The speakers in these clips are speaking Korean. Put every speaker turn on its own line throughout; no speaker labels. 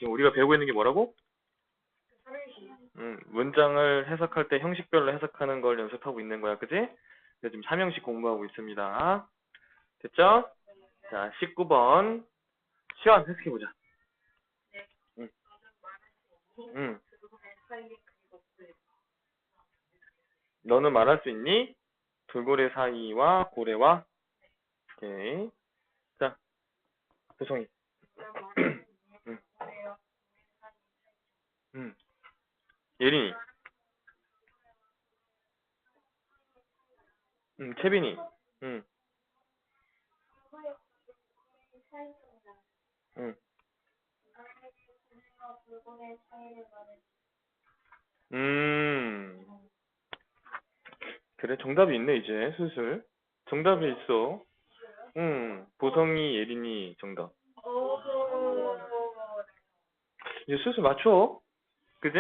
지금 우리가 배우고 있는 게 뭐라고? 문장을 해석할 때 형식별로 해석하는 걸 연습하고 있는 거야. 그지? 그래서 지금 3형식 공부하고 있습니다. 됐죠? 자, 19번. 시원, 해석해보자. 응. 응. 너는 말할 수 있니? 돌고래 사이와 고래와? 오케이. 자, 보성이. 응. 응. 예린이. 응. 채빈이. 응. 응. 음. 그래, 정답이 있네, 이제, 슬슬. 정답이 있어. 보성이, 예린이 정답. 이제 슬슬 맞춰. 그지?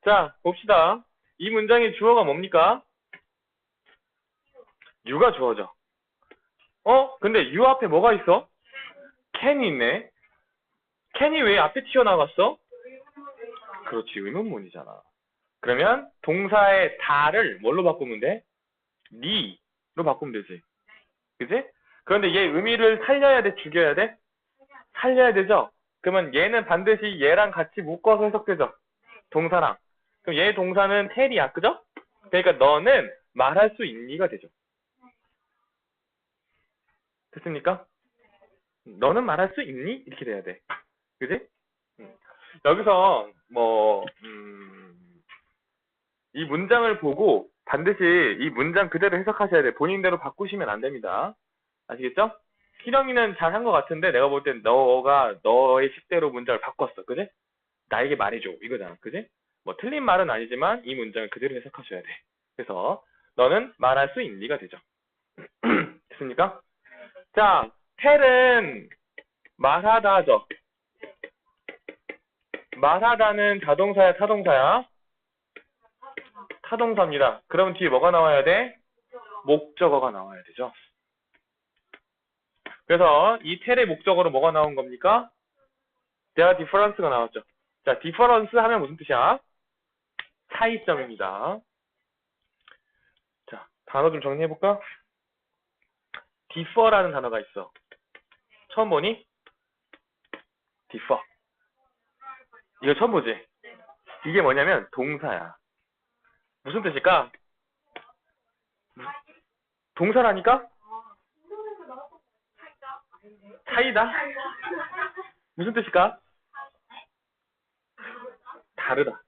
자, 봅시다. 이 문장의 주어가 뭡니까? 유가 주어져. 근데 유 앞에 뭐가 있어? can이 있네. can이 왜 앞에 튀어나갔어? 그렇지, 의문문이잖아. 그러면 동사의 다를 뭘로 바꾸면 돼? 니로 바꾸면 되지. 그지? 그런데 얘 의미를 살려야 돼, 죽여야 돼? 살려야 되죠? 그러면 얘는 반드시 얘랑 같이 묶어서 해석되죠? 동사랑. 그럼 얘 동사는 텔이야, 그죠? 그러니까 너는 말할 수 있니가 되죠. 됐습니까? 너는 말할 수 있니? 이렇게 돼야 돼. 그지? 여기서 이 문장을 보고 반드시 이 문장 그대로 해석하셔야 돼. 본인대로 바꾸시면 안 됩니다. 아시겠죠? 희령이는 잘 한 것 같은데 내가 볼 땐 너가 너의 식대로 문장을 바꿨어. 그지? 나에게 말해줘. 이거잖아. 그지? 뭐 틀린 말은 아니지만 이 문장을 그대로 해석하셔야 돼. 그래서 너는 말할 수 있니가 되죠. 됐습니까? 자, 텔은 말하다죠. 말하다는 자동사야, 타동사야? 타동사입니다. 그럼 뒤에 뭐가 나와야 돼? 목적어가 나와야 되죠. 그래서 이 텔의 목적어로 뭐가 나온 겁니까? 대화 디퍼런스가 나왔죠. 자, 디퍼런스 하면 무슨 뜻이야? 차이점입니다. 자, 단어 좀 정리해볼까? differ라는 단어가 있어. 처음 보니? differ. 이거 처음 보지? 이게 뭐냐면 동사야. 무슨 뜻일까? 동사라니까? 차이다? 무슨 뜻일까? 다르다.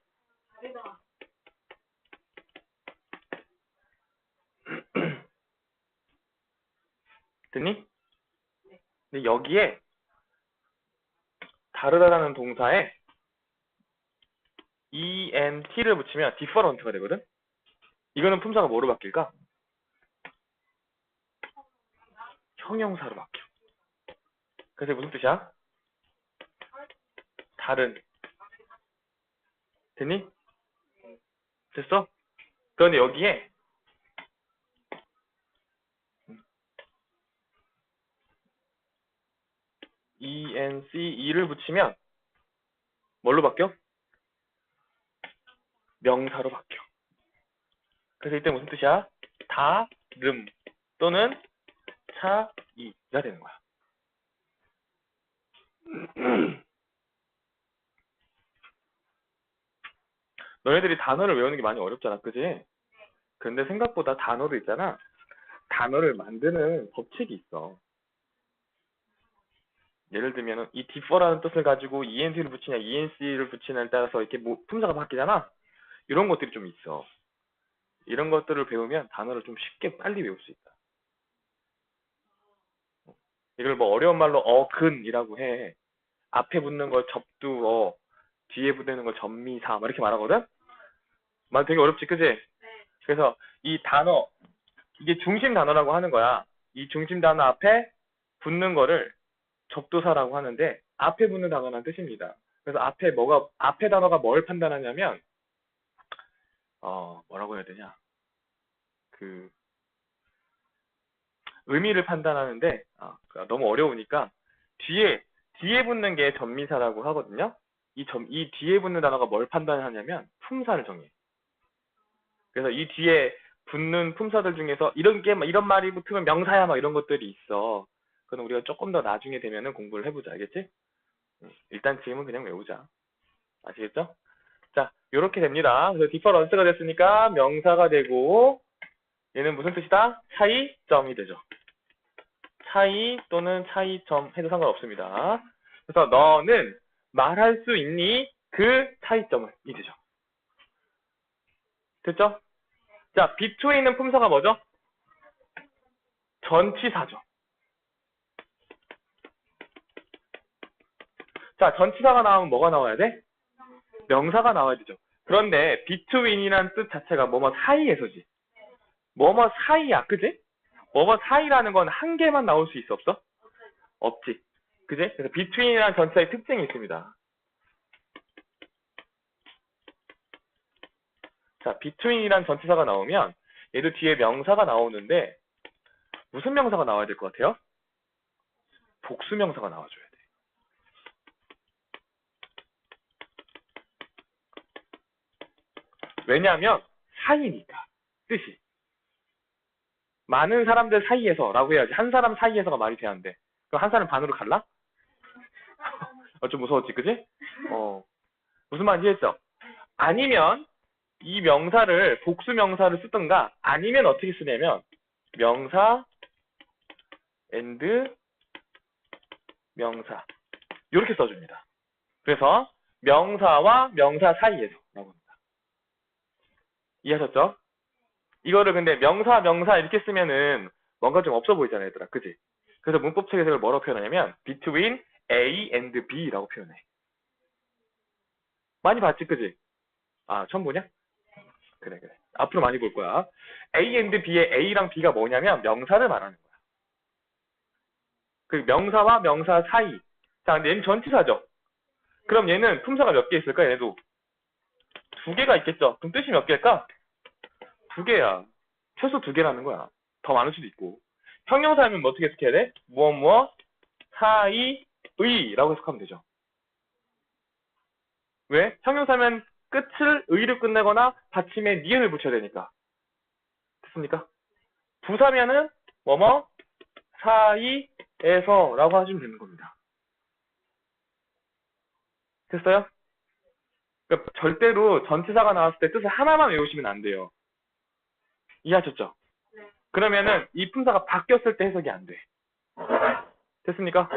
됐니? 근데 여기에 다르다라는 동사에 ent를 붙이면 different가 되거든? 이거는 품사가 뭐로 바뀔까? 형용사로 바뀌어. 그래서 무슨 뜻이야? 다른. 됐니? 됐어? 그런데 여기에 ence를 붙이면 뭘로 바뀌어? 명사로 바뀌어. 그래서 이때 무슨 뜻이야? 다름 또는 차이가 되는 거야. 너네들이 단어를 외우는 게 많이 어렵잖아, 그지? 근데 생각보다 단어도 있잖아. 단어를 만드는 법칙이 있어. 예를 들면 이 differ라는 뜻을 가지고 ent를 붙이냐 enc를 붙이냐에 따라서 이렇게 품사가 바뀌잖아. 이런 것들이 좀 있어. 이런 것들을 배우면 단어를 좀 쉽게 빨리 외울 수 있다. 이걸 뭐 어려운 말로 어근이라고 해. 앞에 붙는 걸 접두어, 뒤에 붙는 걸 전미사 막 이렇게 말하거든? 말 되게 어렵지, 그지? 그래서 이 단어, 이게 중심 단어라고 하는 거야. 이 중심 단어 앞에 붙는 거를 접두사라고 하는데 앞에 붙는 단어라는 뜻입니다. 그래서 앞에 단어가 뭘 판단하냐면 뭐라고 해야 되냐? 그 의미를 판단하는데 너무 어려우니까 뒤에 붙는 게 전미사라고 하거든요. 이 뒤에 붙는 단어가 뭘 판단하냐면 품사를 정해. 그래서 이 뒤에 붙는 품사들 중에서 이런 말이 붙으면 명사야 막 이런 것들이 있어. 그건 우리가 조금 더 나중에 되면은 공부를 해보자. 알겠지? 일단 지금은 그냥 외우자. 아시겠죠? 자, 요렇게 됩니다. 그래서 디퍼런스가 됐으니까 명사가 되고 얘는 무슨 뜻이다? 차이점이 되죠. 차이 또는 차이점 해도 상관없습니다. 그래서 너는 말할 수 있니? 그 차이점을 이 되죠. 됐죠? 자, between은 품사가 뭐죠? 전치사죠. 자, 전치사가 나오면 뭐가 나와야 돼? 명사가 나와야 되죠. 그런데 between이라는 뜻 자체가 뭐뭐 사이에서지. 뭐뭐 사이야, 그지? 뭐뭐 사이라는 건 한 개만 나올 수 있어, 없어? 없지. 그지? 그래서 between이라는 전치사의 특징이 있습니다. 자, between이라는 전치사가 나오면 얘도 뒤에 명사가 나오는데 무슨 명사가 나와야 될 것 같아요? 복수명사가 나와줘야 돼. 왜냐하면 사이니까 뜻이 많은 사람들 사이에서라고 해야지. 한 사람 사이에서가 말이 돼야 하는데 그럼 한 사람 반으로 갈라? 좀 무서웠지, 그지? 무슨 말인지 했죠? 아니면 이 명사를 복수명사를 쓰든가 아니면 어떻게 쓰냐면 명사 and 명사 이렇게 써줍니다. 그래서 명사와 명사 사이에서 라고 합니다. 이해하셨죠? 이거를 근데 명사 이렇게 쓰면은 뭔가 좀 없어 보이잖아요, 얘들아. 그지? 그래서 문법책에서 이걸 뭐라고 표현하냐면 between A and B라고 표현해. 많이 봤지, 그지? 아, 처음 보냐? 그래. 앞으로 많이 볼 거야. A and B의 A랑 B가 뭐냐면 명사를 말하는 거야. 그 명사와 명사 사이. 자, 근데 얘는 전치사죠. 그럼 얘는 품사가 몇 개 있을까? 얘도 두 개가 있겠죠. 그럼 뜻이 몇 개일까? 두 개야. 최소 두 개라는 거야. 더 많을 수도 있고. 형용사면 뭐 어떻게 해석해야 돼? 무엇 사이의 라고 해석하면 되죠. 왜? 형용사면 끝을 의로 끝내거나 받침에 니은을 붙여야 되니까. 됐습니까? 부사면은 뭐뭐 사이에서 라고 하시면 되는 겁니다. 됐어요? 그러니까 절대로 전치사가 나왔을 때 뜻을 하나만 외우시면 안 돼요. 이해하셨죠? 네. 그러면은 이 품사가 바뀌었을 때 해석이 안 돼. 됐습니까?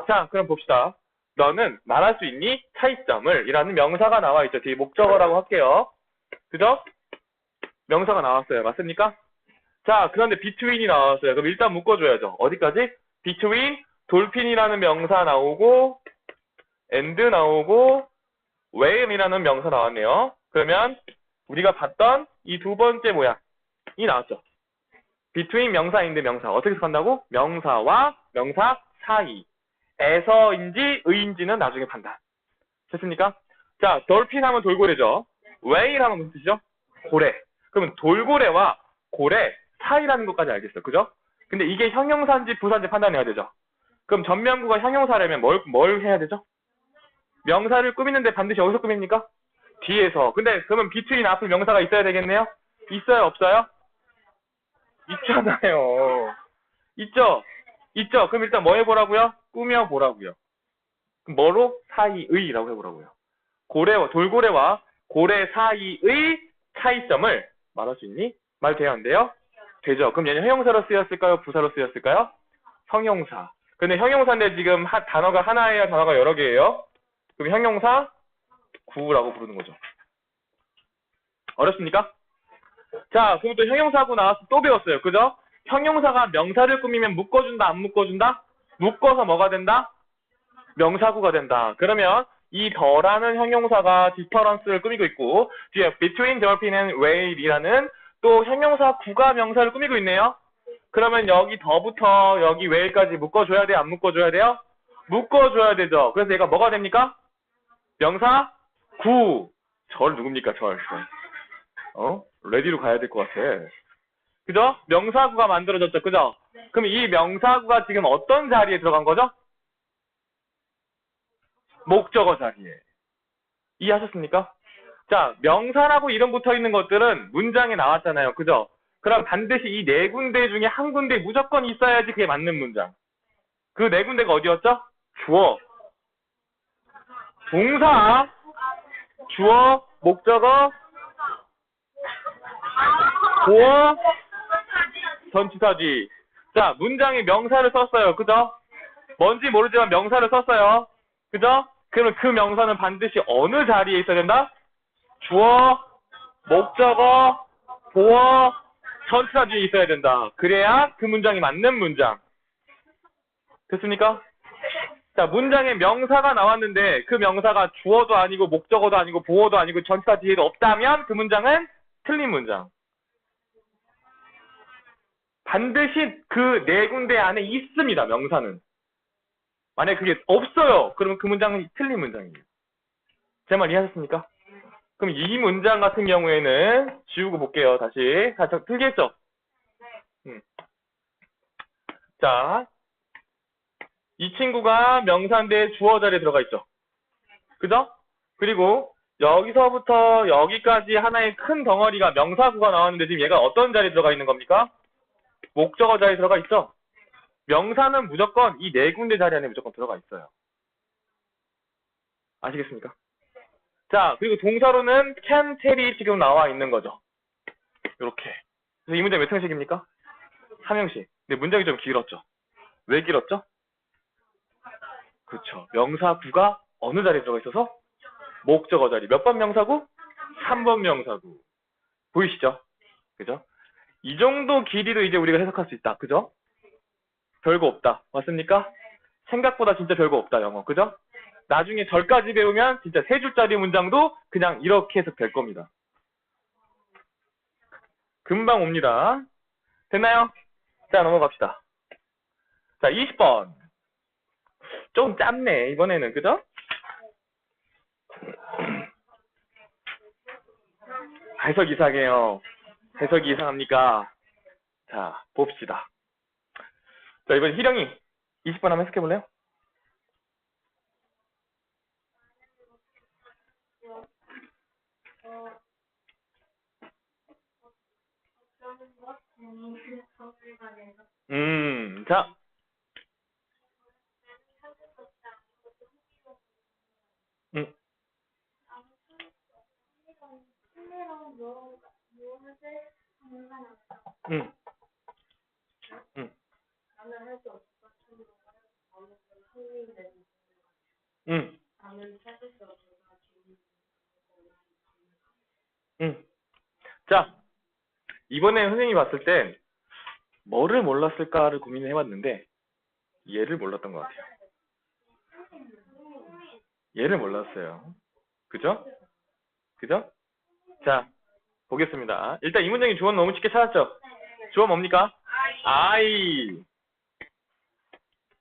자, 그럼 봅시다. 너는 말할 수 있니? 차이점을 이라는 명사가 나와 있죠. 뒤에 목적어라고 할게요. 그죠? 명사가 나왔어요. 맞습니까? 자, 그런데 between이 나왔어요. 그럼 일단 묶어줘야죠. 어디까지? between, 돌핀이라는 명사 나오고 and 나오고 where이라는 명사 나왔네요. 그러면 우리가 봤던 이 두 번째 모양이 나왔죠. between 명사 and 명사. 어떻게 해석한다고? 명사와 명사 사이에서인지 의인지는 나중에 판단. 됐습니까? 자, dolphin 하면 돌고래죠. whale 하면 무슨 뜻이죠? 고래. 그러면 돌고래와 고래 사이라는 것까지 알겠어. 그죠? 근데 이게 형용사인지 부사인지 판단해야 되죠. 그럼 전면구가 형용사라면 뭘 해야 되죠? 명사를 꾸미는데 반드시 어디서 꾸밉니까? 뒤에서. 근데 그러면 between 앞에 명사가 있어야 되겠네요? 있어요? 없어요? 있잖아요. 있죠? 있죠? 그럼 일단 뭐 해보라고요? 꾸며보라고요. 그럼 뭐로? 사이의라고 해보라고요. 돌고래와 고래 사이의 차이점을 말할 수 있니? 말 돼야 한대요? 되죠. 그럼 얘는 형용사로 쓰였을까요? 부사로 쓰였을까요? 형용사. 근데 형용사인데 지금 단어가 하나예요? 단어가 여러 개예요? 그럼 형용사 구라고 부르는 거죠. 어렵습니까? 자, 그럼 또 형용사구 나와서 또 배웠어요. 그죠? 형용사가 명사를 꾸미면 묶어준다, 안 묶어준다? 묶어서 뭐가 된다? 명사구가 된다. 그러면 이 더라는 형용사가 difference를 꾸미고 있고 뒤에 between, dolphin and whale이라는 또 형용사 구가 명사를 꾸미고 있네요. 그러면 여기 더부터 여기 whale까지 묶어줘야 돼요? 안 묶어줘야 돼요? 묶어줘야 되죠. 그래서 얘가 뭐가 됩니까? 명사 구. 절 누굽니까? 절. 레디로 가야 될 것 같아. 그죠? 명사구가 만들어졌죠. 그죠? 그럼 이 명사구가 지금 어떤 자리에 들어간 거죠? 목적어 자리에. 이해하셨습니까? 자, 명사라고 이름 붙어 있는 것들은 문장에 나왔잖아요. 그죠? 그럼 반드시 이 네 군데 중에 한 군데 무조건 있어야지 그게 맞는 문장. 그 네 군데가 어디였죠? 주어, 동사, 주어, 목적어, 보어, 전치사지. 자, 문장에 명사를 썼어요. 그죠? 뭔지 모르지만 명사를 썼어요. 그죠? 그러면 그 명사는 반드시 어느 자리에 있어야 된다? 주어, 목적어, 보어, 전치사 뒤에 있어야 된다. 그래야 그 문장이 맞는 문장. 됐습니까? 자, 문장에 명사가 나왔는데 그 명사가 주어도 아니고 목적어도 아니고 보어도 아니고 전치사 뒤에도 없다면 그 문장은 틀린 문장. 반드시 그 네 군데 안에 있습니다. 명사는. 만약에 그게 없어요. 그러면 그 문장은 틀린 문장이에요. 제 말 이해하셨습니까? 그럼 이 문장 같은 경우에는 지우고 볼게요. 다시. 틀게 했죠? 자, 이 친구가 명사인데 주어 자리에 들어가 있죠. 그죠? 그리고 여기서부터 여기까지 하나의 큰 덩어리가 명사구가 나왔는데 지금 얘가 어떤 자리에 들어가 있는 겁니까? 목적어 자리에 들어가 있죠? 명사는 무조건 이 네 군데 자리 안에 무조건 들어가 있어요. 아시겠습니까? 자, 그리고 동사로는 can, tell이 지금 나와 있는 거죠. 이렇게. 그래서 이 문장 몇 형식입니까? 3형식. 근데 문장이 좀 길었죠. 왜 길었죠? 그렇죠. 명사구가 어느 자리에 들어가 있어서? 목적어 자리. 몇 번 명사구? 3번 명사구. 보이시죠? 그죠? 이 정도 길이도 이제 우리가 해석할 수 있다. 그죠? 별거 없다. 맞습니까? 생각보다 진짜 별거 없다, 영어. 그죠? 나중에 절까지 배우면 진짜 세 줄짜리 문장도 그냥 이렇게 해석될 겁니다. 금방 옵니다. 됐나요? 자, 넘어갑시다. 자, 20번. 좀 짧네, 이번에는. 그죠? 해석이 이상해요. 해석이 이상합니까? 자, 봅시다. 자, 이번 희령이 20번 한번 해석해볼래요? 자. 음, 음, 음, 음, 자, 이번에 선생님이 봤을 땐 뭐를 몰랐을까를 고민을 해봤는데 얘를 몰랐던 것 같아요. 얘를 몰랐어요. 그죠? 그죠? 자, 보겠습니다. 일단 이 문장의 주어는 너무 쉽게 찾았죠? 주어 뭡니까? I.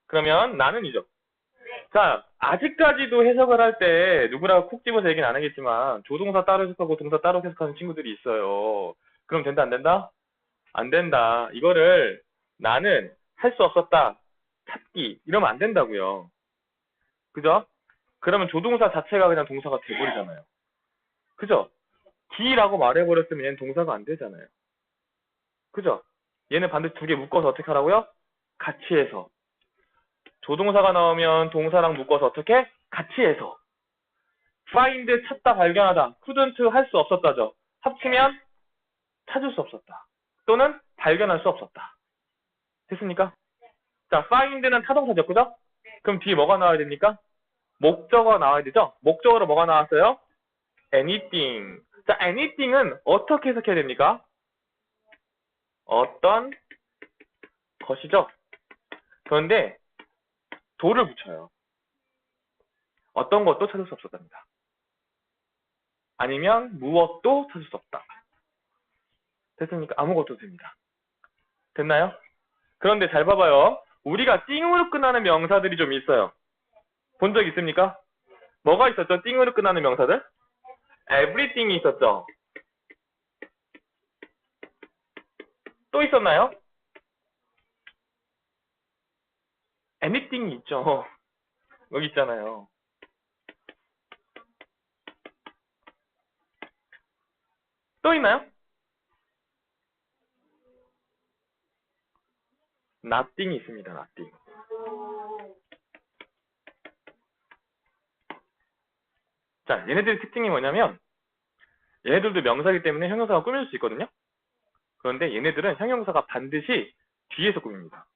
그러면 나는이죠. 자, 아직까지도 해석을 할 때 누구라고 콕 집어서 얘기는 안 하겠지만 조동사 따로 해석하고 동사 따로 해석하는 친구들이 있어요. 그럼 된다 안 된다? 안 된다. 이거를 나는 할 수 없었다. 찾기 이러면 안 된다고요. 그죠? 그러면 조동사 자체가 그냥 동사가 돼버리잖아요. 그죠? 기라고 말해버렸으면 얘는 동사가 안 되잖아요. 그죠? 얘는 반드시 두 개 묶어서 어떻게 하라고요? 같이 해서. 조동사가 나오면 동사랑 묶어서 어떻게? 같이 해서. find 찾다 발견하다. couldn't 할 수 없었다죠. 합치면 찾을 수 없었다. 또는 발견할 수 없었다. 됐습니까? 자, find는 타동사죠. 그죠? 그럼 뒤에 뭐가 나와야 됩니까? 목적어가 나와야 되죠? 목적어로 뭐가 나왔어요? anything. 자, anything은 어떻게 해석해야 됩니까? 어떤 것이죠? 그런데 도를 붙여요. 어떤 것도 찾을 수 없었답니다. 아니면 무엇도 찾을 수 없다. 됐습니까? 아무것도 됩니다. 됐나요? 그런데 잘 봐봐요. 우리가 띵으로 끝나는 명사들이 좀 있어요. 본 적 있습니까? 뭐가 있었죠? 띵으로 끝나는 명사들? everything이 있었죠. 또 있었나요? anything이 있죠. 여기 있잖아요. 또 있나요? nothing이 있습니다. nothing. 자, 얘네들의 특징이 뭐냐면 얘네들도 명사이기 때문에 형용사가 꾸밀 수 있거든요. 그런데 얘네들은 형용사가 반드시 뒤에서 꾸밉니다.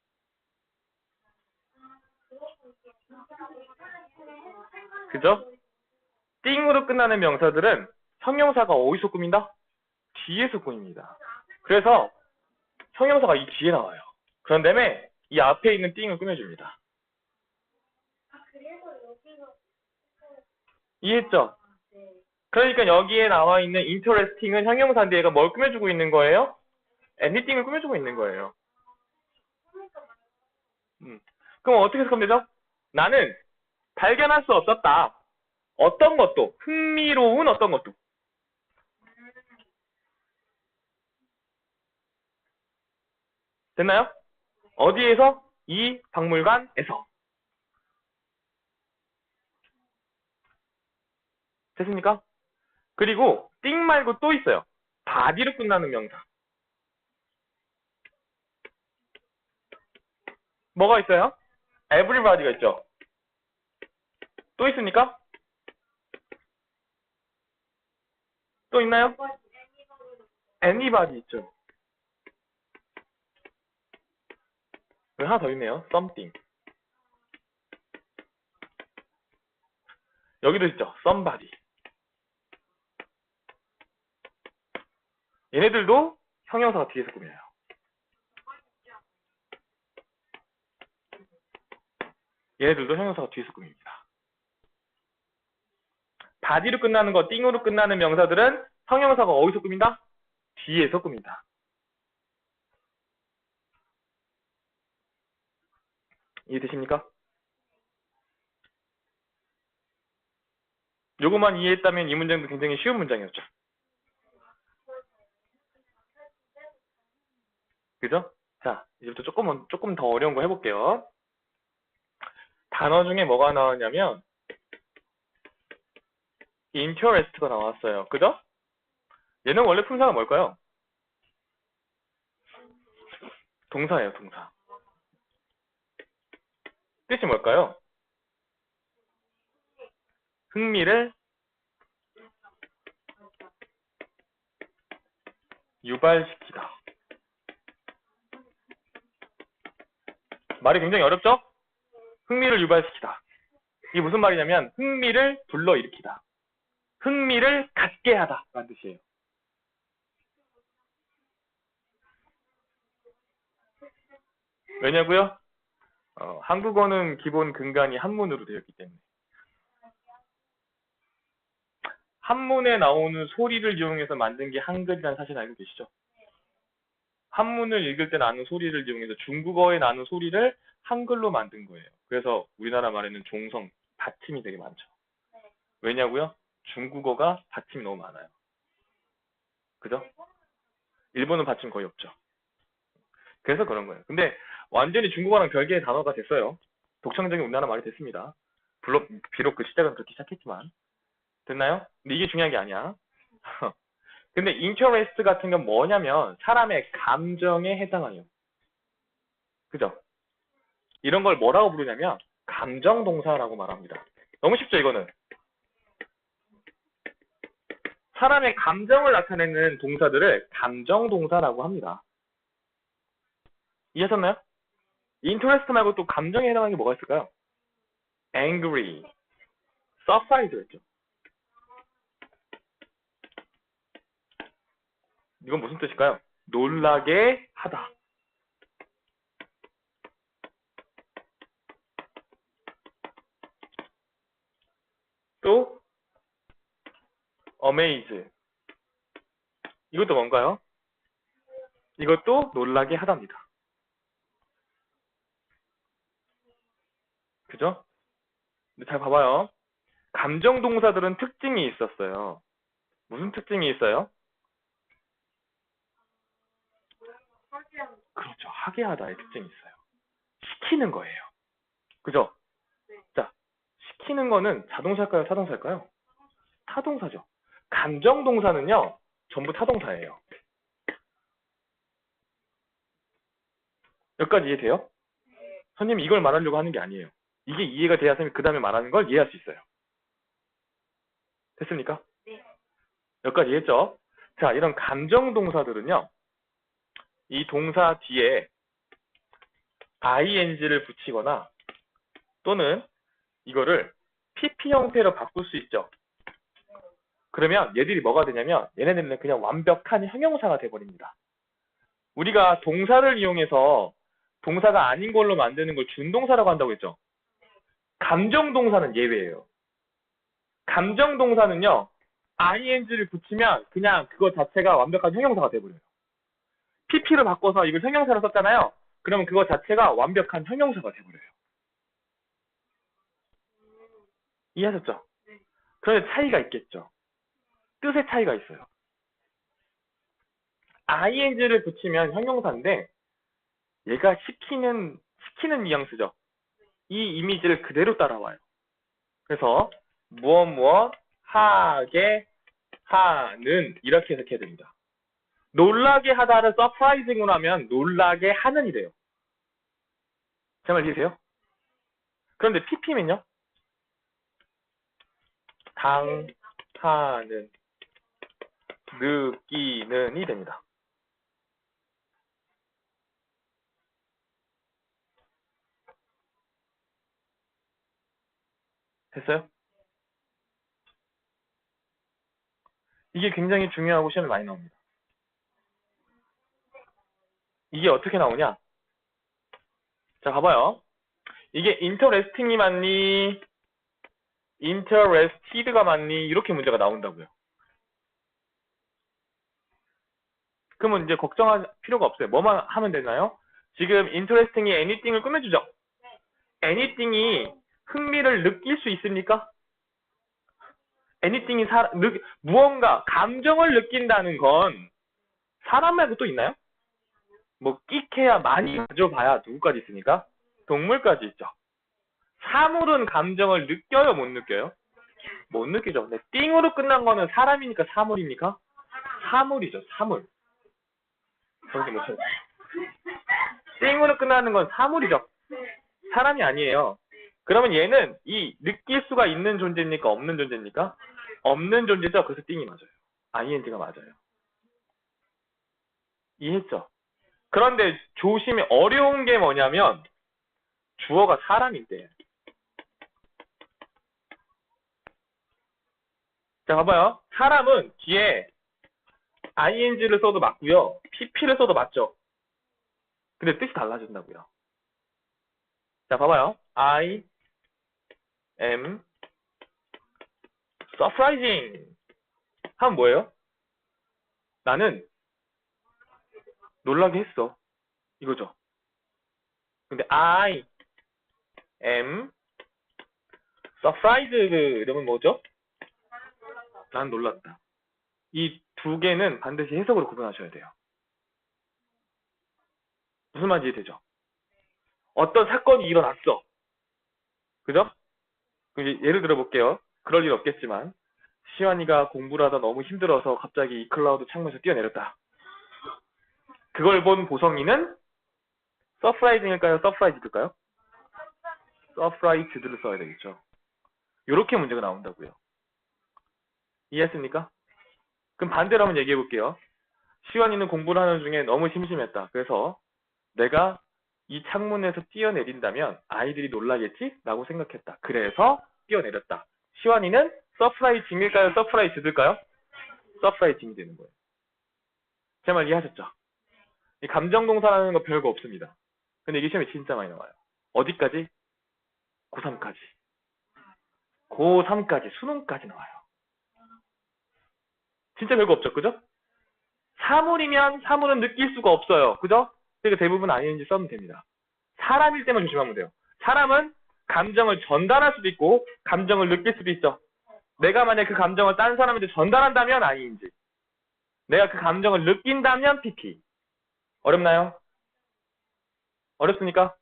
그죠? 띵으로 끝나는 명사들은 형용사가 어디서 꾸민다? 뒤에서 꾸밉니다. 그래서 형용사가 이 뒤에 나와요. 그런 다음에 이 앞에 있는 띵을 꾸며줍니다. 이해했죠? 그러니까 여기에 나와 있는 interesting은 형용사인데 얘가 뭘 꾸며주고 있는 거예요? anything을 꾸며주고 있는 거예요. 그럼 어떻게 해석하면 되죠? 나는 발견할 수 없었다. 어떤 것도, 흥미로운 어떤 것도. 됐나요? 어디에서? 이 박물관에서. 됐습니까? 그리고 띵 말고 또 있어요. body로 끝나는 명사. 뭐가 있어요? everybody가 있죠. 또 있습니까? 또 있나요? anybody 있죠. 하나 더 있네요. something. 여기도 있죠. somebody. 얘네들도 형용사가 뒤에서 꾸며요. 얘네들도 형용사가 뒤에서 꾸밉니다. body로 끝나는 거, 띵으로 끝나는 명사들은 형용사가 어디서 꾸민다? 뒤에서 꾸민다. 이해되십니까? 요것만 이해했다면 이 문장도 굉장히 쉬운 문장이었죠. 그죠? 자, 이제부터 조금 더 어려운 거 해볼게요. 단어 중에 뭐가 나왔냐면 interest가 나왔어요. 그죠? 얘는 원래 품사가 뭘까요? 동사예요, 동사. 뜻이 뭘까요? 흥미를 유발시키다. 말이 굉장히 어렵죠? 흥미를 유발시키다. 이게 무슨 말이냐면 흥미를 불러일으키다. 흥미를 갖게 하다 라는 뜻이에요. 왜냐고요? 한국어는 기본 근간이 한문으로 되어 있기 때문에. 한문에 나오는 소리를 이용해서 만든 게 한글이라는 사실 알고 계시죠? 한문을 읽을 때 나는 소리를 이용해서 중국어에 나는 소리를 한글로 만든 거예요. 그래서 우리나라 말에는 종성, 받침이 되게 많죠. 왜냐고요? 중국어가 받침이 너무 많아요. 그죠? 일본은 받침 거의 없죠. 그래서 그런 거예요. 근데 완전히 중국어랑 별개의 단어가 됐어요. 독창적인 우리나라 말이 됐습니다. 비록 그 시작은 그렇게 시작했지만. 됐나요? 근데 이게 중요한 게 아니야. 근데 interest 같은 건 뭐냐면 사람의 감정에 해당해요. 그죠? 이런 걸 뭐라고 부르냐면 감정 동사라고 말합니다. 너무 쉽죠, 이거는? 사람의 감정을 나타내는 동사들을 감정 동사라고 합니다. 이해하셨나요? interest 말고 또 감정에 해당하는 게 뭐가 있을까요? angry, surprise 였죠. 이건 무슨 뜻일까요? 놀라게 하다. 또 amaze. 이것도 뭔가요? 이것도 놀라게 하답니다. 그죠? 근데 잘 봐봐요. 감정 동사들은 특징이 있었어요. 무슨 특징이 있어요? 그렇죠. 하게 하다의 특징이 있어요. 시키는 거예요. 그죠? 자, 시키는 거는 자동사일까요? 타동사일까요? 타동사죠. 감정 동사는요. 전부 타동사예요. 여기까지 이해돼요? 선생님이 이걸 말하려고 하는 게 아니에요. 이게 이해가 돼야 선생님이 그 다음에 말하는 걸 이해할 수 있어요. 됐습니까?
네.
여기까지 이해했죠? 자, 이런 감정 동사들은요. 이 동사 뒤에 ing를 붙이거나 또는 이거를 pp 형태로 바꿀 수 있죠. 그러면 얘들이 뭐가 되냐면 얘네들은 그냥 완벽한 형용사가 돼버립니다. 우리가 동사를 이용해서 동사가 아닌 걸로 만드는 걸 준동사라고 한다고 했죠. 감정동사는 예외예요. 감정동사는요. ing를 붙이면 그냥 그거 자체가 완벽한 형용사가 돼버려요. pp를 바꿔서 이걸 형용사로 썼잖아요. 그러면 그거 자체가 완벽한 형용사가 돼버려요. 이해하셨죠? 그런데 차이가 있겠죠. 뜻의 차이가 있어요. ing를 붙이면 형용사인데 얘가 시키는 뉘앙스죠. 이 이미지를 그대로 따라와요. 그래서 무엇 하게 하는 이렇게 해석해야 됩니다. 놀라게 하다를 서프라이징으로 하면 놀라게 하는이 돼요. 제 말 이해되세요? 그런데 pp면요? 당하는, 느끼는이 됩니다. 됐어요? 이게 굉장히 중요하고 시험에 많이 나옵니다. 이게 어떻게 나오냐? 자, 봐봐요. 이게 interesting이 맞니? interested가 맞니? 이렇게 문제가 나온다고요. 그러면 이제 걱정할 필요가 없어요. 뭐만 하면 되나요? 지금 interesting이 anything을 꾸며주죠? anything이 흥미를 느낄 수 있습니까? anything이 무언가 감정을 느낀다는 건 사람 말고 또 있나요? 뭐 끼케야 많이 가져봐야 누구까지 있습니까? 동물까지 있죠. 사물은 감정을 느껴요, 못 느껴요? 못 느끼죠. 근데 띵으로 끝난 거는 사람이니까 사물입니까? 사물이죠, 사물. 정신 못 차려. 띵으로 끝나는 건 사물이죠. 사람이 아니에요. 그러면 얘는 이 느낄 수가 있는 존재입니까? 없는 존재입니까? 없는 존재죠. 그래서 띵이 맞아요. ing가 맞아요. 이해했죠? 그런데 조심히 어려운 게 뭐냐면 주어가 사람인데. 자, 봐봐요. 사람은 뒤에 ing를 써도 맞고요. pp를 써도 맞죠. 근데 뜻이 달라진다고요. 자, 봐봐요. I am surprising 하면 뭐예요? 나는 놀라게 했어. 이거죠. 근데 I am surprised 이러면 뭐죠? 난 놀랐다. 이 두 개는 반드시 해석으로 구분하셔야 돼요. 무슨 말인지 이해되죠? 어떤 사건이 일어났어. 그죠? 예를 들어 볼게요. 그럴 일 없겠지만 시완이가 공부를 하다 너무 힘들어서 갑자기 이 클라우드 창문에서 뛰어내렸다. 그걸 본 보성이는 서프라이징일까요? 서프라이즈일까요? 서프라이즈를 써야 되겠죠. 이렇게 문제가 나온다고요. 이해했습니까? 그럼 반대로 한번 얘기해 볼게요. 시완이는 공부를 하는 중에 너무 심심했다. 그래서 내가 이 창문에서 뛰어내린다면 아이들이 놀라겠지? 라고 생각했다. 그래서 뛰어내렸다. 시완이는 서프라이징일까요? 서프라이즈일까요? 서프라이징이 되는 거예요. 제 말 이해하셨죠? 이 감정동사라는 거 별거 없습니다. 근데 이게 시험에 진짜 많이 나와요. 어디까지? 고3까지. 고3까지, 수능까지 나와요. 진짜 별거 없죠, 그죠? 사물이면 사물은 느낄 수가 없어요. 그죠? 그러니까 대부분 ing 써면 됩니다. 사람일 때만 조심하면 돼요. 사람은 감정을 전달할 수도 있고 감정을 느낄 수도 있죠. 내가 만약 그 감정을 다른 사람한테 전달한다면 ing. 내가 그 감정을 느낀다면 pp. 어렵나요? 어렵습니까?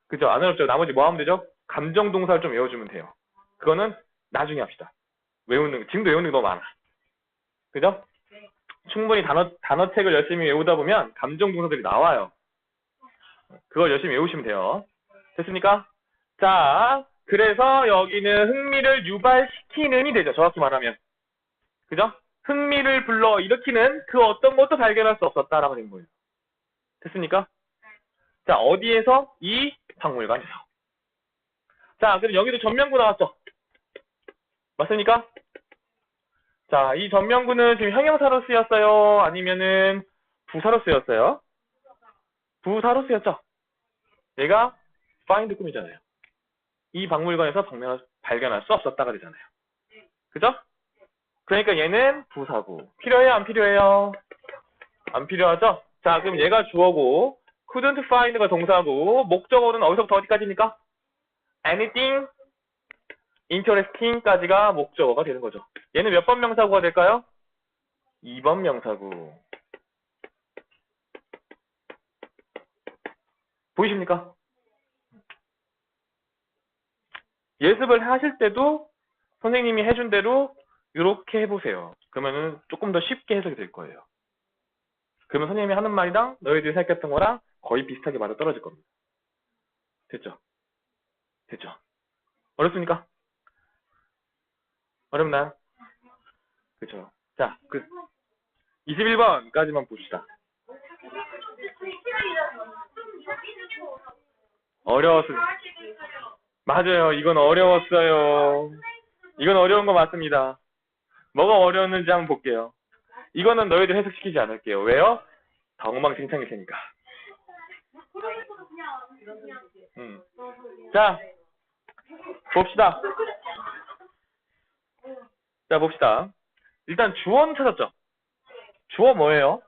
그죠? 안 어렵죠. 나머지 뭐 하면 되죠? 감정 동사를 좀 외워주면 돼요. 그거는 나중에 합시다. 지금도 외우는 게 너무 많아. 그죠? 충분히 단어책을 열심히 외우다 보면 감정 동사들이 나와요. 그걸 열심히 외우시면 돼요. 됐습니까? 자, 그래서 여기는 흥미를 유발시키는이 되죠. 정확히 말하면. 그죠? 흥미를 불러일으키는 그 어떤 것도 발견할 수 없었다라고 된 거예요. 됐습니까? 자, 어디에서? 이 박물관에서. 자, 그럼 여기도 전면구 나왔죠? 맞습니까? 자, 이 전면구는 지금 형용사로 쓰였어요? 아니면은 부사로 쓰였어요? 부사로 쓰였죠? 얘가 find 꿈이잖아요. 이 박물관에서 발견할 수 없었다가 되잖아요. 그죠? 그러니까 얘는 부사고. 필요해요? 안 필요해요? 안 필요하죠? 자, 그럼 얘가 주어고 couldn't find가 동사고 목적어는 어디서부터 어디까지입니까? anything interesting까지가 목적어가 되는 거죠. 얘는 몇 번 명사구가 될까요? 2번 명사구. 보이십니까? 예습을 하실 때도 선생님이 해준 대로 이렇게 해보세요. 그러면은 조금 더 쉽게 해석이 될 거예요. 그러면 선생님이 하는 말이랑 너희들이 생각했던 거랑 거의 비슷하게 맞아 떨어질 겁니다. 됐죠? 됐죠? 어렵습니까? 어렵나요? 그렇죠. 자, 21번까지만 봅시다. 어려웠어요. 맞아요. 이건 어려웠어요. 이건 어려운 거 맞습니다. 뭐가 어려웠는지 한번 볼게요. 이거는 너희들 해석시키지 않을게요. 왜요? 다 엉망진창일 테니까. 자, 봅시다. 자, 봅시다. 일단 주어는 찾았죠? 주어 뭐예요?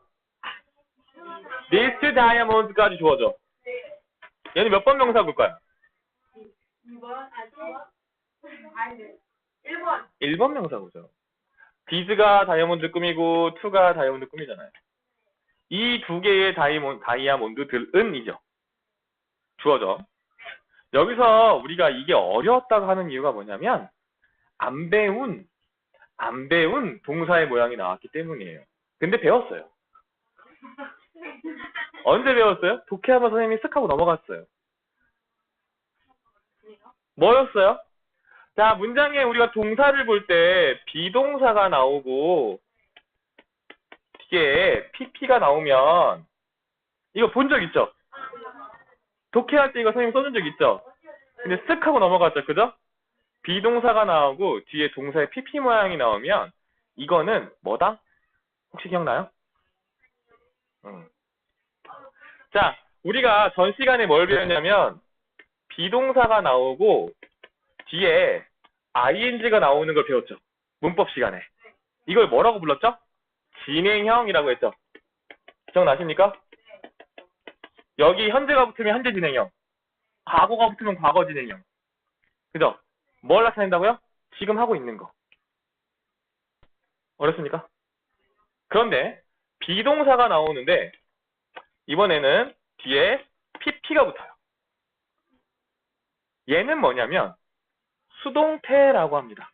These diamonds까지 주어죠. 얘는 몇 번 명사 볼까요? 1번 명사구죠. These가 다이아몬드 꿈이고 to가 다이아몬드 꿈이잖아요. 이 두 개의 다이아몬드들은이죠. 주어죠. 여기서 우리가 이게 어려웠다고 하는 이유가 뭐냐면 안 배운 동사의 모양이 나왔기 때문이에요. 근데 배웠어요. 언제 배웠어요? 독해하면 선생님이 쓱 하고 넘어갔어요. 뭐였어요? 자, 문장에 우리가 동사를 볼 때 비동사가 나오고 뒤에 pp가 나오면 이거 본 적 있죠? 독해할 때 이거 선생님 써준 적 있죠? 근데 쓱 하고 넘어갔죠, 그죠? 비동사가 나오고 뒤에 동사의 pp 모양이 나오면 이거는 뭐다? 혹시 기억나요? 자, 우리가 전 시간에 뭘 배웠냐면 비동사가 나오고 뒤에 ing가 나오는 걸 배웠죠. 문법 시간에. 이걸 뭐라고 불렀죠? 진행형이라고 했죠. 기억나십니까? 여기 현재가 붙으면 현재 진행형, 과거가 붙으면 과거 진행형. 그죠? 뭘 나타낸다고요? 지금 하고 있는 거. 어렵습니까? 그런데 비동사가 나오는데 이번에는 뒤에 pp가 붙어요. 얘는 뭐냐면 수동태라고 합니다.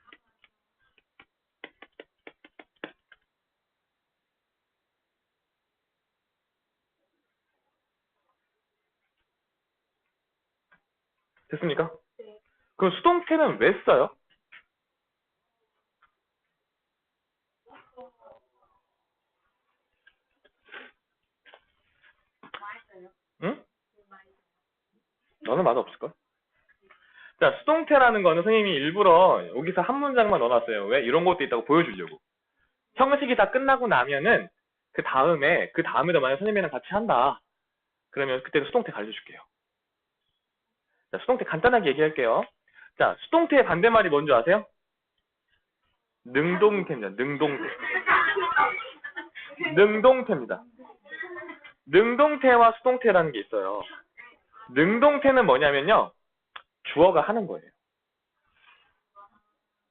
됐습니까? 그럼 수동태는 왜 써요? 응? 너는 맛없을걸? 자, 수동태라는 거는 선생님이 일부러 여기서 한 문장만 넣어놨어요. 왜? 이런 것도 있다고 보여주려고. 형식이 다 끝나고 나면은 그 다음에도 만약 선생님이랑 같이 한다. 그러면 그때도 수동태 가르쳐줄게요. 자, 수동태 간단하게 얘기할게요. 자, 수동태의 반대말이 뭔지 아세요? 능동태입니다. 능동태입니다. 능동태와 수동태라는 게 있어요. 능동태는 뭐냐면요. 주어가 하는 거예요.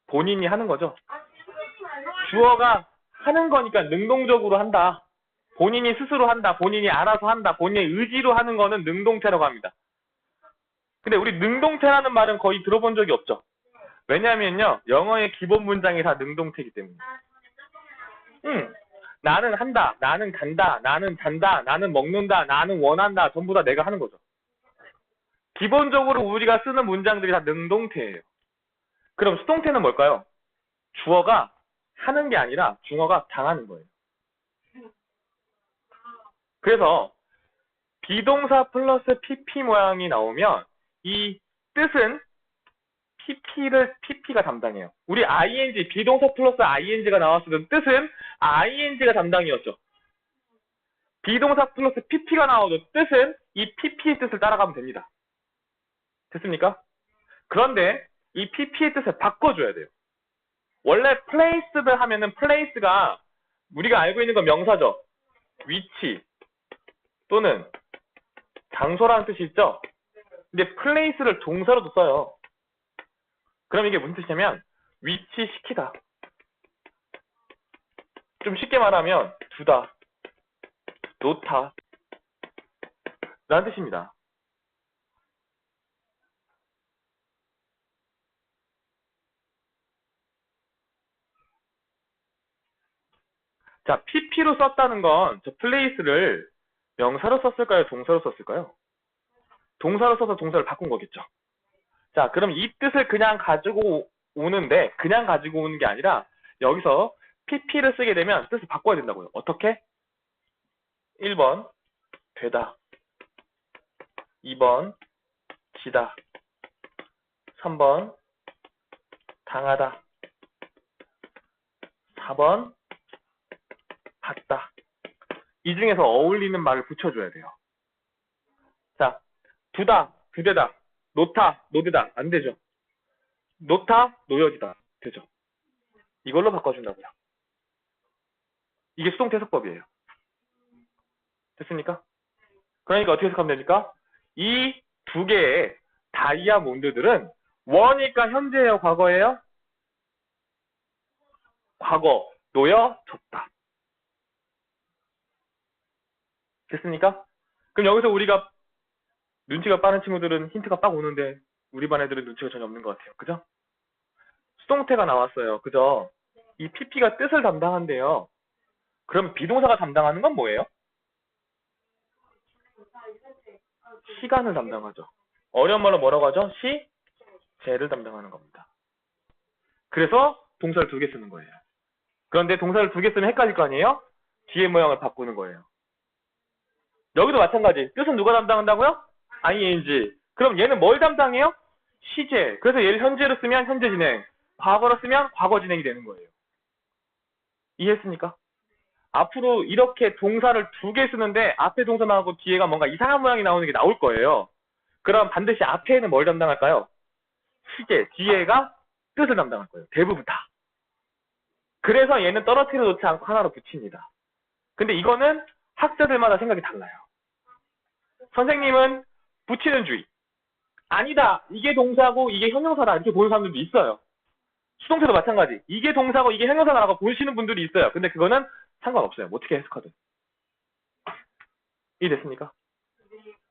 본인이 하는 거죠. 주어가 하는 거니까 능동적으로 한다. 본인이 스스로 한다. 본인이 알아서 한다. 본인의 의지로 하는 거는 능동태라고 합니다. 근데 우리 능동태라는 말은 거의 들어본 적이 없죠. 왜냐하면요. 영어의 기본 문장이 다 능동태이기 때문에. 나는 한다, 나는 간다, 나는 잔다, 나는 먹는다, 나는 원한다. 전부 다 내가 하는 거죠. 기본적으로 우리가 쓰는 문장들이 다 능동태예요. 그럼 수동태는 뭘까요? 주어가 하는 게 아니라 중어가 당하는 거예요. 그래서 비동사 플러스 PP 모양이 나오면 이 뜻은 PP가 담당해요. 우리 ing, 비동사 플러스 ing가 나왔을 때 뜻은 ing가 담당이었죠. 비동사 플러스 PP가 나오죠. 뜻은 이 PP의 뜻을 따라가면 됩니다. 됐습니까? 그런데 이 PP의 뜻을 바꿔줘야 돼요. 원래 placed 하면은 place가 우리가 알고 있는 건 명사죠. 위치 또는 장소라는 뜻이 있죠. 근데 place를 동사로도 써요. 그럼 이게 무슨 뜻이냐면 위치시키다. 좀 쉽게 말하면 두다, 놓다 라는 뜻입니다. 자, PP로 썼다는 건 저 place를 명사로 썼을까요? 동사로 썼을까요? 동사로 써서 동사를 바꾼 거겠죠. 자, 그럼 이 뜻을 그냥 가지고 오는데 그냥 가지고 오는 게 아니라 여기서 PP를 쓰게 되면 뜻을 바꿔야 된다고요. 어떻게? 1번 되다, 2번 지다, 3번 당하다, 4번 받다. 이 중에서 어울리는 말을 붙여줘야 돼요. 자, 두다, 두대다, 놓다, 놓대다 안 되죠. 놓다, 놓여지다 되죠. 이걸로 바꿔준다고요. 이게 수동태 해석법이에요. 됐습니까? 그러니까 어떻게 해석하면 됩니까? 이 두 개의 다이아몬드들은 원이니까 현재예요, 과거예요? 과거, 놓여졌다. 됐습니까? 그럼 여기서 우리가 눈치가 빠른 친구들은 힌트가 빡 오는데 우리 반 애들은 눈치가 전혀 없는 것 같아요. 그죠? 수동태가 나왔어요. 그죠? 이 PP가 뜻을 담당한대요. 그럼 비동사가 담당하는 건 뭐예요? 시간을 담당하죠. 어려운 말로 뭐라고 하죠? 시제를 담당하는 겁니다. 그래서 동사를 두 개 쓰는 거예요. 그런데 동사를 두 개 쓰면 헷갈릴 거 아니에요? 뒤에 모양을 바꾸는 거예요. 여기도 마찬가지. 뜻은 누가 담당한다고요? ing. 그럼 얘는 뭘 담당해요? 시제. 그래서 얘를 현재로 쓰면 현재 진행, 과거로 쓰면 과거 진행이 되는 거예요. 이해했습니까? 앞으로 이렇게 동사를 두 개 쓰는데 앞에 동사 나오고 뒤에가 뭔가 이상한 모양이 나오는 게 나올 거예요. 그럼 반드시 앞에는 뭘 담당할까요? 시제, 뒤에가 뜻을 담당할 거예요. 대부분 다. 그래서 얘는 떨어뜨려 놓지 않고 하나로 붙입니다. 근데 이거는 학자들마다 생각이 달라요. 선생님은 붙이는 주의. 아니다, 이게 동사고 이게 형용사다 이렇게 보는 사람들도 있어요. 수동태도 마찬가지. 이게 동사고 이게 형용사다라고 보시는 분들이 있어요. 근데 그거는 상관없어요. 어떻게 해석하든. 이해됐습니까?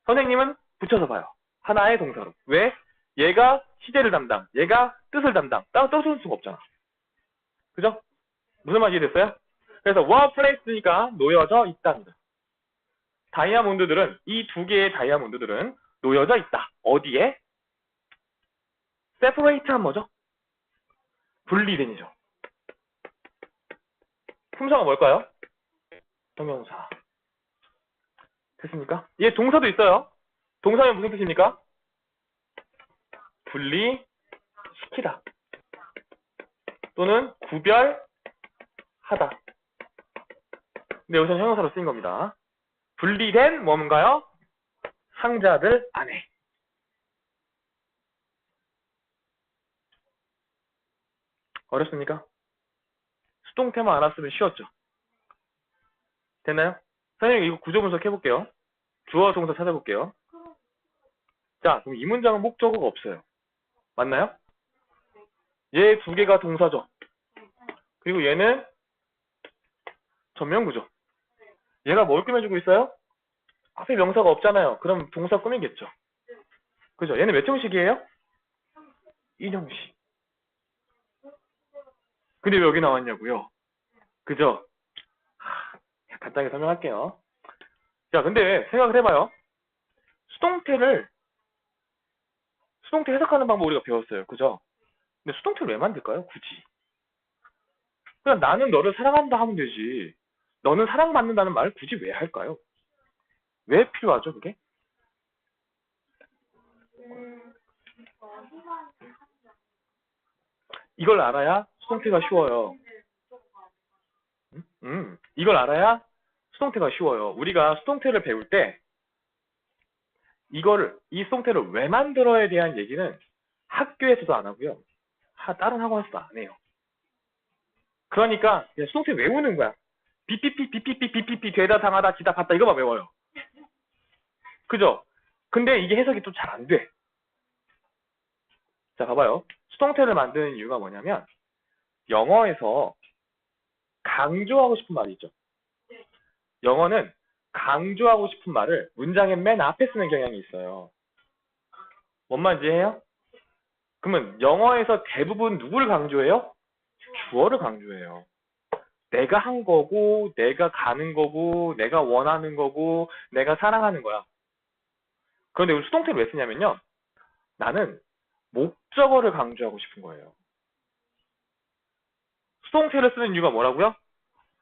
선생님은 붙여서 봐요. 하나의 동사로. 왜? 얘가 시제를 담당, 얘가 뜻을 담당. 따로 떨어질 수가 없잖아. 그죠? 무슨 말 이해됐어요? 그래서 were place드니까 놓여져 있답니다. 다이아몬드들은, 이 두 개의 다이아몬드들은 놓여져 있다. 어디에? separate한 뭐죠? 분리된이죠. 품사가 뭘까요? 형용사. 됐습니까? 얘 동사도 있어요. 동사는 무슨 뜻입니까? 분리시키다. 또는 구별하다. 근데 여기서는 형용사로 쓰인 겁니다. 분리된 뭔가요? 상자들 안에. 어렵습니까? 수동태만 알았으면 쉬웠죠. 됐나요? 선생님 이거 구조 분석해볼게요. 주어 동사 찾아볼게요. 자, 그럼 이 문장은 목적어가 없어요. 맞나요? 얘 두 개가 동사죠. 그리고 얘는 전면구죠. 얘가 뭘 꾸며주고 있어요? 앞에 명사가 없잖아요. 그럼 동사 꾸미겠죠. 그죠? 얘는 몇 형식이에요? 인형식. 근데 왜 여기 나왔냐고요? 그죠? 간단하게 설명할게요. 자, 근데 생각을 해봐요. 수동태 해석하는 방법 우리가 배웠어요. 그죠? 근데 수동태를 왜 만들까요? 굳이. 그냥 나는 너를 사랑한다 하면 되지. 너는 사랑받는다는 말을 굳이 왜 할까요? 왜 필요하죠, 그게? 이걸 알아야 수동태가 쉬워요. 이걸 알아야 수동태가 쉬워요. 우리가 수동태를 배울 때 이 수동태를 왜 만들어야 대한 얘기는 학교에서도 안 하고요. 다른 학원에서도 안 해요. 그러니까 그냥 수동태 외우는 거야. 비삐삐 되다 당하다 기다 봤다 이거만 외워요. 그죠? 근데 이게 해석이 또 잘 안 돼. 자, 봐봐요. 수동태를 만드는 이유가 뭐냐면 영어에서 강조하고 싶은 말이 있죠. 영어는 강조하고 싶은 말을 문장의 맨 앞에 쓰는 경향이 있어요. 뭔 말인지 해요? 그러면 영어에서 대부분 누구를 강조해요? 주어를 강조해요. 내가 한 거고, 내가 가는 거고, 내가 원하는 거고, 내가 사랑하는 거야. 그런데 우리 수동태를 왜 쓰냐면요. 나는 목적어를 강조하고 싶은 거예요. 수동태를 쓰는 이유가 뭐라고요?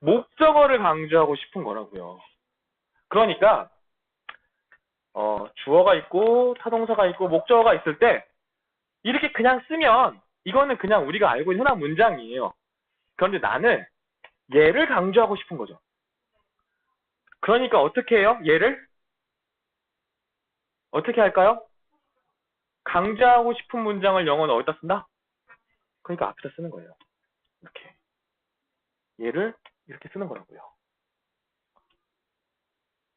목적어를 강조하고 싶은 거라고요. 그러니까 주어가 있고 타동사가 있고 목적어가 있을 때 이렇게 그냥 쓰면 이거는 그냥 우리가 알고 있는 흔한 문장이에요. 그런데 나는 얘를 강조하고 싶은 거죠. 그러니까 어떻게 해요? 얘를 어떻게 할까요? 강조하고 싶은 문장을 영어는 어디다 쓴다? 그러니까 앞에다 쓰는 거예요. 이렇게. 얘를 이렇게 쓰는 거라고요.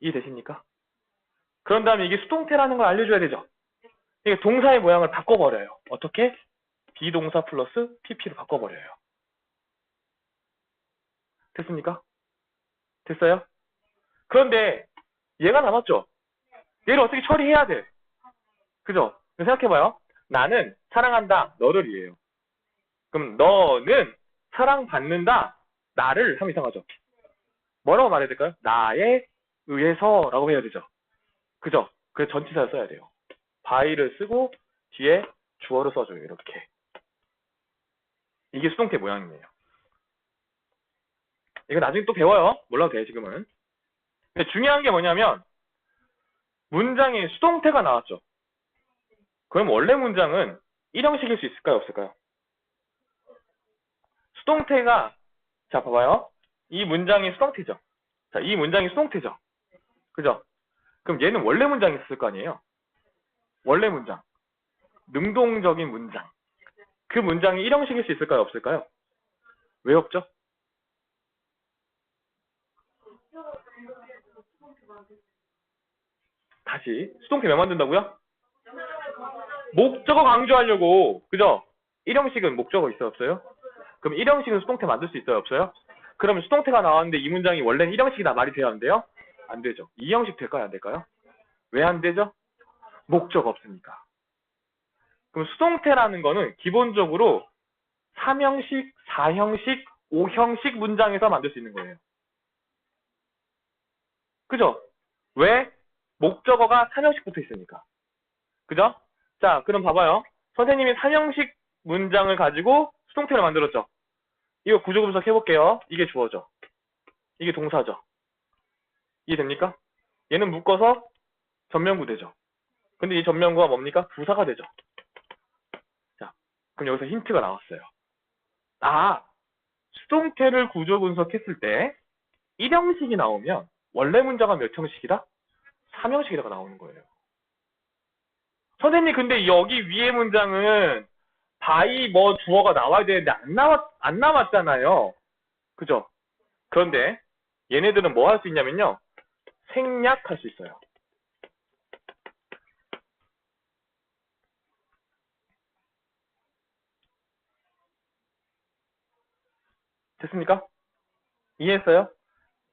이해되십니까? 그런 다음에 이게 수동태라는 걸 알려줘야 되죠. 이게 동사의 모양을 바꿔버려요. 어떻게? 비동사 플러스 pp로 바꿔버려요. 됐습니까? 됐어요? 그런데 얘가 남았죠? 얘를 어떻게 처리해야 돼? 그죠? 생각해봐요. 나는 사랑한다. 너를 이해해요. 그럼 너는 사랑받는다. 나를 하면 이상하죠? 뭐라고 말해야 될까요? 나에 의해서라고 해야 되죠. 그죠? 그래서 전치사를 써야 돼요. by를 쓰고 뒤에 주어를 써줘요. 이렇게. 이게 수동태 모양이에요. 이거 나중에 또 배워요. 몰라도 돼 지금은. 근데 중요한 게 뭐냐면 문장에 수동태가 나왔죠. 그럼 원래 문장은 1형식일 수 있을까요? 없을까요? 수동태가 자 봐봐요. 이 문장이 수동태죠. 자, 이 문장이 수동태죠. 그죠? 그럼 얘는 원래 문장이 있을 거 아니에요? 원래 문장. 능동적인 문장. 그 문장이 1형식일 수 있을까요? 없을까요? 왜 없죠? 다시 수동태 왜 만든다고요? 목적어 강조하려고. 그죠? 1형식은 목적어 있어요? 없어요? 그럼 1형식은 수동태 만들 수 있어요? 없어요? 그럼 수동태가 나왔는데 이 문장이 원래는 1형식이다 말이 돼야 하는데요? 안 되죠. 2형식 될까요? 안 될까요? 왜 안 되죠? 목적 없으니까. 그럼 수동태라는 거는 기본적으로 3형식, 4형식, 5형식 문장에서 만들 수 있는 거예요. 그죠? 왜? 목적어가 3형식 붙어 있으니까. 그죠? 자, 그럼 봐봐요. 선생님이 3형식 문장을 가지고 수동태를 만들었죠. 이거 구조 분석 해볼게요. 이게 주어죠. 이게 동사죠. 이해됩니까? 얘는 묶어서 전면구 되죠. 근데 이 전면구가 뭡니까? 부사가 되죠. 자, 그럼 여기서 힌트가 나왔어요. 수동태를 구조 분석했을 때 1형식이 나오면 원래 문장은 몇 형식이다? 3형식이라고 나오는 거예요. 선생님 근데 여기 위에 문장은 by 뭐 주어가 나와야 되는데 안 나왔잖아요. 그죠? 그런데 얘네들은 뭐 할 수 있냐면요. 생략할 수 있어요. 됐습니까? 이해했어요?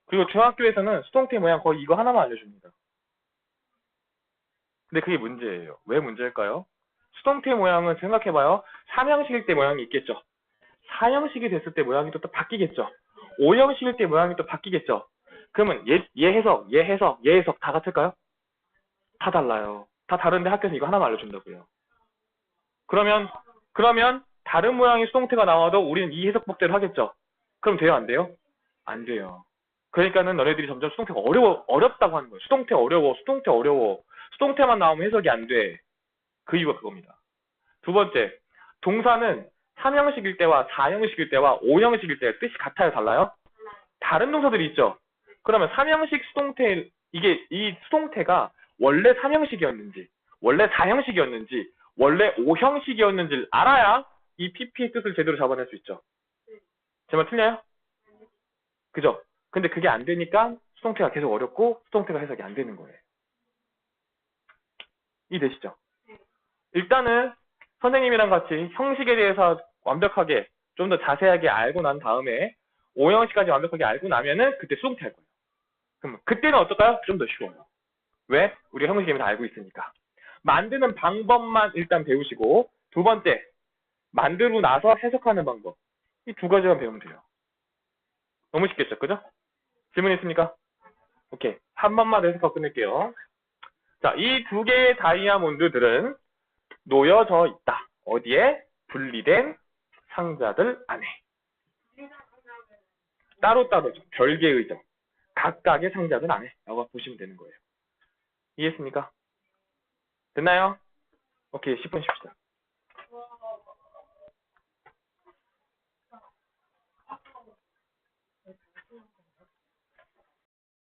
그리고 중학교에서는 수동태 모양 거의 이거 하나만 알려줍니다. 근데 그게 문제예요. 왜 문제일까요? 수동태 모양은 생각해봐요. 3형식일 때 모양이 있겠죠. 4형식이 됐을 때 모양이 또 바뀌겠죠. 5형식일 때 모양이 또 바뀌겠죠. 그러면 얘 해석, 얘 해석, 얘 해석 다 같을까요? 다 달라요. 다 다른데 학교에서 이거 하나만 알려준다고요. 그러면 다른 모양의 수동태가 나와도 우리는 이 해석법대로 하겠죠? 그럼 돼요, 안 돼요? 안 돼요. 그러니까는 너네들이 점점 수동태가 어렵다고 하는 거예요. 수동태 어려워, 수동태 어려워. 수동태만 나오면 해석이 안 돼. 그 이유가 그겁니다. 두 번째, 동사는 3형식일 때와 4형식일 때와 5형식일 때 뜻이 같아요, 달라요? 다른 동사들이 있죠? 그러면 3형식 수동태, 이 수동태가 원래 3형식이었는지, 원래 4형식이었는지, 원래 5형식이었는지를 알아야 이 PP의 뜻을 제대로 잡아낼 수 있죠. 제 말 틀려요? 그죠? 근데 그게 안 되니까 수동태가 계속 어렵고 수동태가 해석이 안 되는 거예요. 이해되시죠? 일단은 선생님이랑 같이 형식에 대해서 완벽하게 좀 더 자세하게 알고 난 다음에 5형식까지 완벽하게 알고 나면은 그때 수동태 할 거예요. 그럼 그때는 어떨까요? 좀 더 쉬워요. 왜? 우리 형식에 다 알고 있으니까. 만드는 방법만 일단 배우시고 두 번째, 만들고 나서 해석하는 방법. 이 두 가지만 배우면 돼요. 너무 쉽겠죠? 그죠? 질문 있습니까? 오케이. 한 번만 해석하고 끝낼게요. 자, 이 두 개의 다이아몬드들은 놓여져 있다. 어디에? 분리된 상자들 안에. 따로따로 별개의죠. 각각의 상자들 안에 라고 보시면 되는 거예요. 이해했습니까? 됐나요? 오케이, 10분 쉽시다.